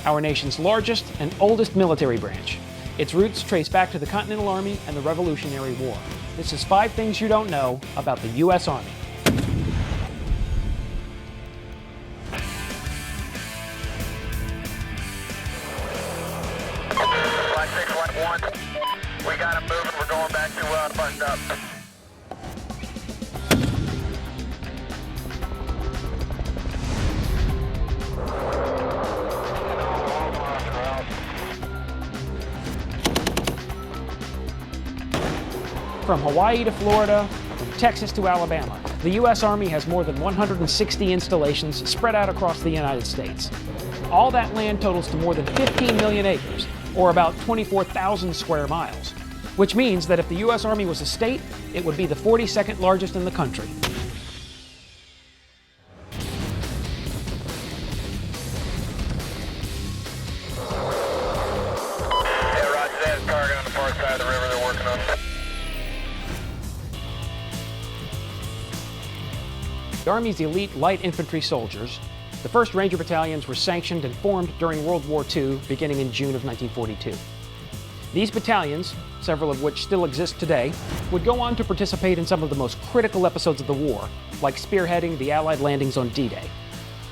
our nation's largest and oldest military branch. Its roots trace back to the Continental Army and the Revolutionary War. This is 5 things you don't know about the U.S. Army. We got him moving. We're going back to buttoned up. From Hawaii to Florida, from Texas to Alabama, the U.S. Army has more than 160 installations spread out across the United States. All that land totals to more than 15 million acres, or about 24,000 square miles, which means that if the U.S. Army was a state, it would be the 42nd largest in the country. Yeah, roger that. Target on the far side of the river they're working on. The Army's elite light infantry soldiers, the 1st Ranger Battalions, were sanctioned and formed during World War II, beginning in June of 1942. These battalions, several of which still exist today, would go on to participate in some of the most critical episodes of the war, like spearheading the Allied landings on D-Day.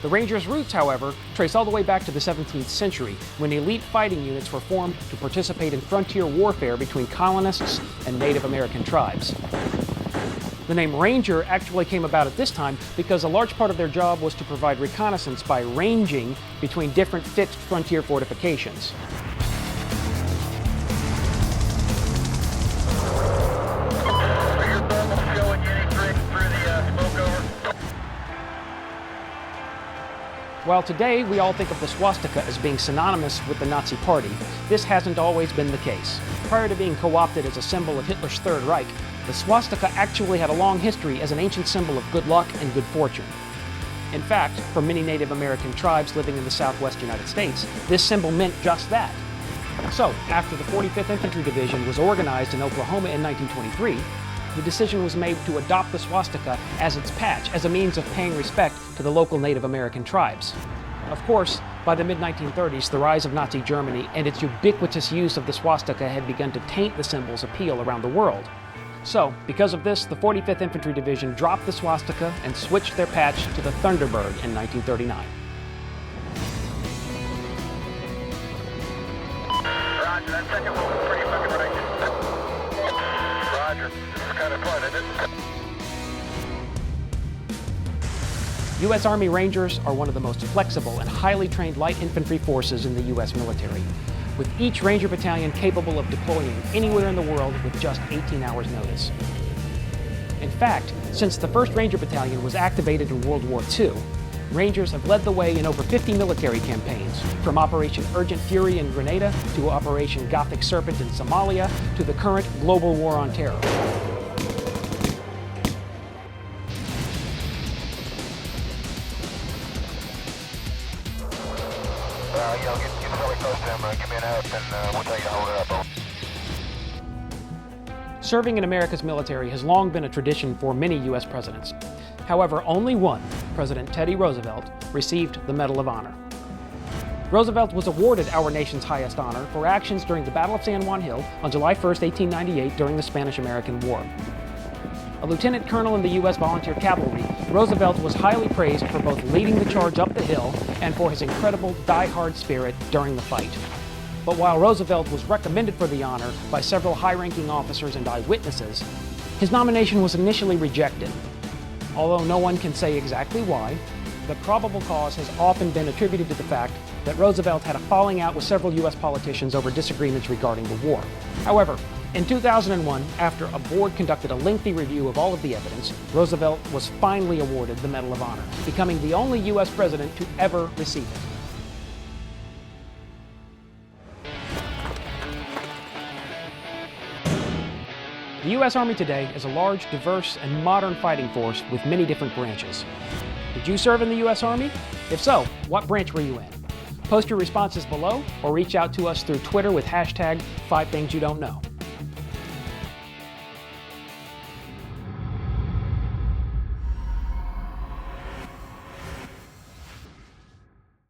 The Rangers' roots, however, trace all the way back to the 17th century, when elite fighting units were formed to participate in frontier warfare between colonists and Native American tribes. The name Ranger actually came about at this time because a large part of their job was to provide reconnaissance by ranging between different fixed frontier fortifications. While today we all think of the swastika as being synonymous with the Nazi Party, this hasn't always been the case. Prior to being co-opted as a symbol of Hitler's Third Reich, the swastika actually had a long history as an ancient symbol of good luck and good fortune. In fact, for many Native American tribes living in the southwest United States, this symbol meant just that. So, after the 45th Infantry Division was organized in Oklahoma in 1923, the decision was made to adopt the swastika as its patch, as a means of paying respect to the local Native American tribes. Of course, by the mid-1930s, the rise of Nazi Germany and its ubiquitous use of the swastika had begun to taint the symbol's appeal around the world. So, because of this, the 45th Infantry Division dropped the swastika and switched their patch to the Thunderbird in 1939. Roger, that second one was pretty fucking right. Roger, this is kind of fun, isn't it? U.S. Army Rangers are one of the most flexible and highly trained light infantry forces in the U.S. military, with each Ranger Battalion capable of deploying anywhere in the world with just 18 hours notice. In fact, since the 1st Ranger Battalion was activated in World War II, Rangers have led the way in over 50 military campaigns, from Operation Urgent Fury in Grenada to Operation Gothic Serpent in Somalia to the current global war on terror. Get really close to him, give me an out, and we'll tell you to hold it up. Serving in America's military has long been a tradition for many U.S. presidents. However, only one, President Teddy Roosevelt, received the Medal of Honor. Roosevelt was awarded our nation's highest honor for actions during the Battle of San Juan Hill on July 1, 1898, during the Spanish-American War. A lieutenant colonel in the U.S. Volunteer Cavalry, Roosevelt was highly praised for both leading the charge up the hill and for his incredible die-hard spirit during the fight. But while Roosevelt was recommended for the honor by several high-ranking officers and eyewitnesses, his nomination was initially rejected. Although no one can say exactly why, the probable cause has often been attributed to the fact that Roosevelt had a falling out with several U.S. politicians over disagreements regarding the war. However, in 2001, after a board conducted a lengthy review of all of the evidence, Roosevelt was finally awarded the Medal of Honor, becoming the only U.S. president to ever receive it. The U.S. Army today is a large, diverse, and modern fighting force with many different branches. Did you serve in the U.S. Army? If so, what branch were you in? Post your responses below or reach out to us through Twitter with hashtag 5ThingsYouDon'tKnow.